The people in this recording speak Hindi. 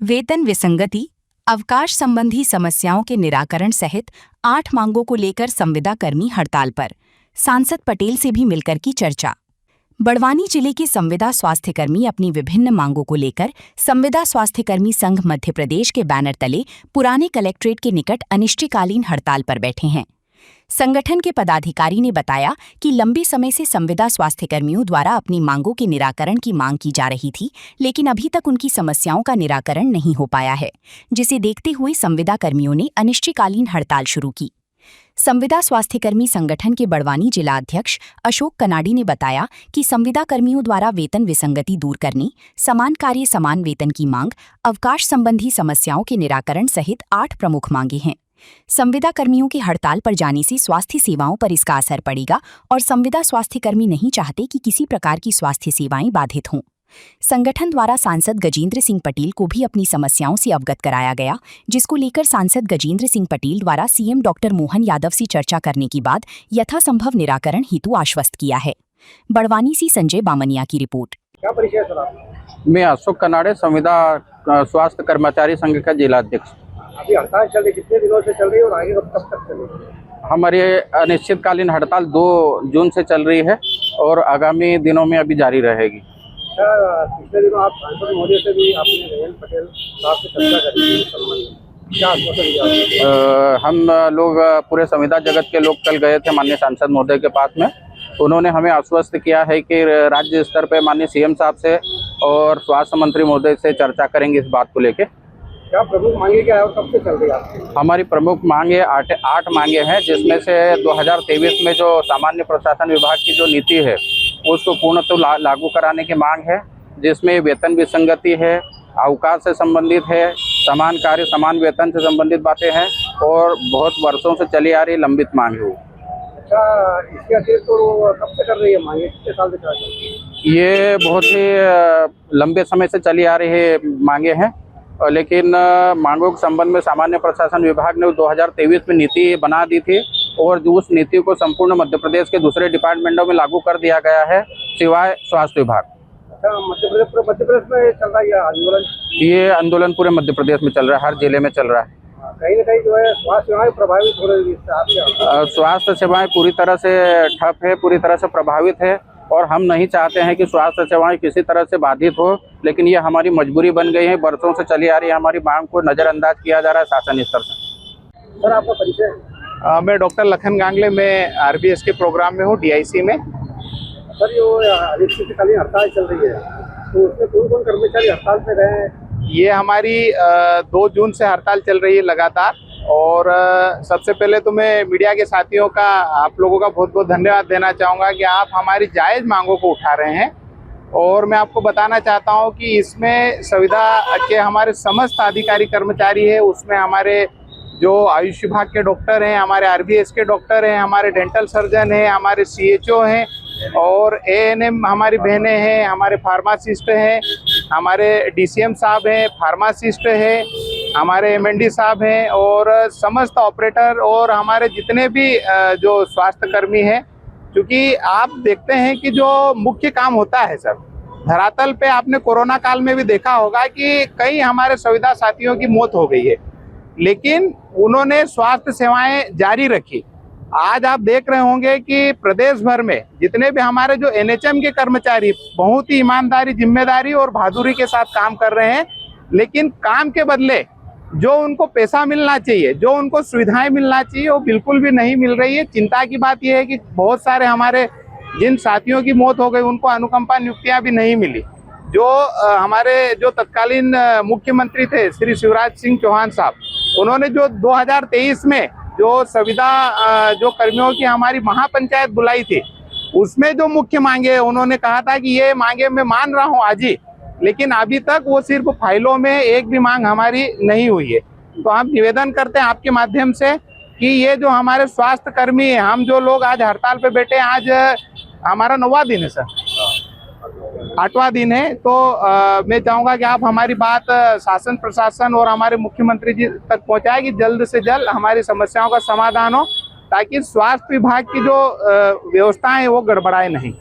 वेतन विसंगति, अवकाश संबंधी समस्याओं के निराकरण सहित 8 मांगों को लेकर संविदा कर्मी हड़ताल पर। सांसद पटेल से भी मिलकर की चर्चा। बड़वानी जिले के संविदा स्वास्थ्यकर्मी अपनी विभिन्न मांगों को लेकर संविदा स्वास्थ्यकर्मी संघ मध्य प्रदेश के बैनर तले पुराने कलेक्ट्रेट के निकट अनिश्चितकालीन हड़ताल पर बैठे हैं। संगठन के पदाधिकारी ने बताया कि लंबे समय से संविदा स्वास्थ्यकर्मियों द्वारा अपनी मांगों के निराकरण की मांग की जा रही थी, लेकिन अभी तक उनकी समस्याओं का निराकरण नहीं हो पाया है, जिसे देखते हुए संविदा कर्मियों ने अनिश्चितकालीन हड़ताल शुरू की। संविदा स्वास्थ्यकर्मी संगठन के बड़वानी जिला अध्यक्ष अशोक कनाडी ने बताया कि संविदा कर्मियों द्वारा वेतन विसंगति दूर करने, समान कार्य समान वेतन की मांग, अवकाश संबंधी समस्याओं के निराकरण सहित 8 प्रमुख मांगे हैं। संविदा कर्मियों की हड़ताल पर जाने से स्वास्थ्य सेवाओं पर इसका असर पड़ेगा और संविदा स्वास्थ्यकर्मी नहीं चाहते कि किसी प्रकार की स्वास्थ्य सेवाएं बाधित हों। संगठन द्वारा सांसद गजेंद्र सिंह पटेल को भी अपनी समस्याओं से अवगत कराया गया, जिसको लेकर सांसद गजेंद्र सिंह पटेल द्वारा सीएम डॉक्टर मोहन यादव से चर्चा करने के बाद यथासंभव निराकरण हेतु आश्वस्त किया है। बड़वानी से संजय बामनिया की रिपोर्ट। क्या परिचय सर आप? मैं अशोक कनाडे, संविदा स्वास्थ्य कर्मचारी संघ का जिला अध्यक्ष। अभी हड़ताल चल रही, कितने दिनों से चल रही है और आगे कब तक चलेगी? हमारी अनिश्चितकालीन हड़ताल 2 जून से चल रही है और आगामी दिनों में अभी जारी रहेगी। पिछले दिनों आप सांसद महोदय से भी आपने रेल पटेल साहब से चर्चा करी थी, क्या आश्वासन दिया? हम लोग पूरे संविदा जगत के लोग कल गए थे माननीय सांसद महोदय के पास में। उन्होंने हमें आश्वस्त किया है कि राज्य स्तर पर माननीय सीएम साहब से और स्वास्थ्य मंत्री महोदय से चर्चा करेंगे इस बात को लेकर। क्या प्रमुख मांगे क्या है और कब से चल रही है आपकी? हमारी प्रमुख मांगे 8 मांगे हैं, जिसमें से 2023 में जो सामान्य प्रशासन विभाग की जो नीति है उसको पूर्णतः लागू कराने की मांग है, जिसमें वेतन विसंगति है, अवकाश से संबंधित है, समान कार्य समान वेतन से संबंधित बातें हैं और बहुत वर्षों से चली आ रही लंबित मांग है। अच्छा, इसके अतिरिक्त तो कब से कर रही है मांगे? कितने साल से चल रही है? ये बहुत ही लंबे समय से चली आ रही मांगे हैं, लेकिन मांगों के संबंध में सामान्य प्रशासन विभाग ने 2023 में नीति बना दी थी और उस नीति को संपूर्ण मध्य प्रदेश के दूसरे डिपार्टमेंटों में लागू कर दिया गया है, सिवाय स्वास्थ्य विभाग। अच्छा, मध्य प्रदेश में चल रहा है आंदोलन? ये आंदोलन पूरे मध्य प्रदेश में चल रहा है, हर जिले में चल रहा है। कहीं ना कहीं जो है स्वास्थ्य सेवाएं प्रभावित हो रही है। स्वास्थ्य सेवाएं पूरी तरह से ठप है, पूरी तरह से प्रभावित है और हम नहीं चाहते हैं कि स्वास्थ्य सेवाएं किसी तरह से बाधित हो, लेकिन ये हमारी मजबूरी बन गई है। वर्षों से चली आ रही है हमारी मांग को नज़रअंदाज किया जा रहा है शासन स्तर से। सर, आपका परिचय? मैं डॉक्टर लखन गांगले में आरबीएस के प्रोग्राम में हूँ, डीआईसी में। सर, जो अनिश्चितकालीन हड़ताल चल रही है तो उसमें कौन कर्मचारी हड़ताल पे रहे हैं? ये हमारी 2 जून से हड़ताल चल रही है लगातार। और सबसे पहले तो मैं मीडिया के साथियों का, आप लोगों का बहुत बहुत धन्यवाद देना चाहूँगा कि आप हमारी जायज़ मांगों को उठा रहे हैं। और मैं आपको बताना चाहता हूँ कि इसमें संविदा के हमारे समस्त अधिकारी कर्मचारी है, उसमें हमारे जो आयुष विभाग के डॉक्टर हैं, हमारे आरबीएस के डॉक्टर हैं, हमारे डेंटल सर्जन हैं, हमारे सीएचओ हैं और एएनएम हमारी बहनें हैं, हमारे फार्मासिस्ट हैं, हमारे डीसीएम साहब हैं, फार्मासिस्ट हैं, हमारे एमएनडी साहब हैं और समस्त ऑपरेटर और हमारे जितने भी जो स्वास्थ्य कर्मी हैं। क्योंकि आप देखते हैं कि जो मुख्य काम होता है सर धरातल पे, आपने कोरोना काल में भी देखा होगा कि कई हमारे संविदा साथियों की मौत हो गई है, लेकिन उन्होंने स्वास्थ्य सेवाएं जारी रखी। आज आप देख रहे होंगे कि प्रदेश भर में जितने भी हमारे जो एनएचएम के कर्मचारी बहुत ही ईमानदारी, जिम्मेदारी और बहादुरी के साथ काम कर रहे हैं, लेकिन काम के बदले जो उनको पैसा मिलना चाहिए, जो उनको सुविधाएं मिलना चाहिए, वो बिल्कुल भी नहीं मिल रही है। चिंता की बात यह है कि बहुत सारे हमारे जिन साथियों की मौत हो गई उनको अनुकंपा नियुक्तियां भी नहीं मिली। जो हमारे जो तत्कालीन मुख्यमंत्री थे श्री शिवराज सिंह चौहान साहब, उन्होंने जो 2023 में जो संविदा जो कर्मियों की हमारी महापंचायत बुलाई थी, उसमें जो मुख्य मांगे उन्होंने कहा था कि ये मांगे मैं मान रहा हूँ आज ही, लेकिन अभी तक वो सिर्फ फाइलों में एक भी मांग हमारी नहीं हुई है। तो हम निवेदन करते हैं आपके माध्यम से कि ये जो हमारे स्वास्थ्य कर्मी हैं, हम जो लोग आज हड़ताल पे बैठे हैं, आज हमारा 9वां दिन है सर, 8वां दिन है। तो मैं चाहूँगा कि आप हमारी बात शासन प्रशासन और हमारे मुख्यमंत्री जी तक पहुँचाएं कि जल्द से जल्द हमारी समस्याओं का समाधान हो, ताकि स्वास्थ्य विभाग की जो व्यवस्थाएं हैं वो गड़बड़ाए नहीं।